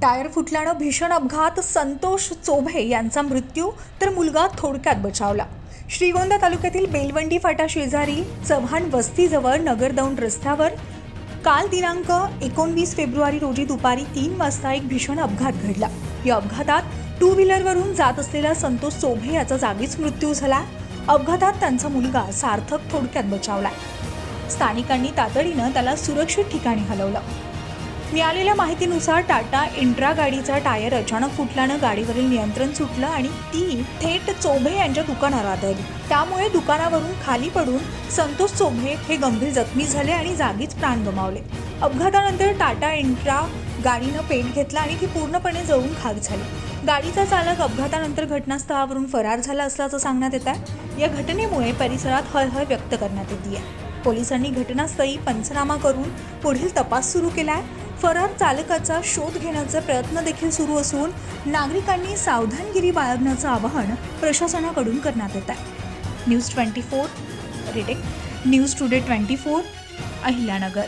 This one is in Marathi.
टायर फुटल्यानं भीषण अपघात, संतोष चोभे यांचा मृत्यू तर मुलगा थोडक्यात बचावला। श्रीगोंदा तालुक्यातील बेलवंडी फाटा शेजारी चव्हाण वस्तीजवळ नगरदौंड रस्त्यावर काल दिनांक 19 फेब्रुवारी रोजी दुपारी 3 वाजता एक भीषण अपघात घडला। या अपघातात टू व्हीलरवरून जात असलेला संतोष चोभे याचा जागीच मृत्यू झाला। अपघातात त्यांचा मुलगा सार्थक थोडक्यात बचावला। स्थानिकांनी तातडीनं त्याला सुरक्षित ठिकाणी हलवलं। मिळालेल्या माहितीनुसार टाटा इंट्रा गाडीचा टायर अचानक फुटल्यानं गाडीवरील नियंत्रण सुटलं आणि ती थेट चोभे यांच्या दुकानावर आदळली। त्यामुळे दुकानावरून खाली पडून संतोष चोभे हे गंभीर जखमी झाले आणि जागीच प्राण गमावले। अपघातानंतर टाटा इंट्रा गाडीनं पेट घेतला आणि ती पूर्णपणे जळून खाक झाली। गाडीचा चालक अपघातानंतर घटनास्थळावरून फरार झाला असल्याचं सांगण्यात येत आहे। या घटनेमुळे परिसरात हळहळ व्यक्त करण्यात येते आहे। पोलिसांनी घटनास्थळी पंचनामा करून पुढील तपास सुरू केलाय। फरार चालकाचा शोध घेण्याचा प्रयत्न देखील सुरू असून नागरिकांनी सावधानगिरी बाळगण्याचं आवाहन प्रशासनाकडून करण्यात येत आहे। News 24 news today 24 Ahilyanagar.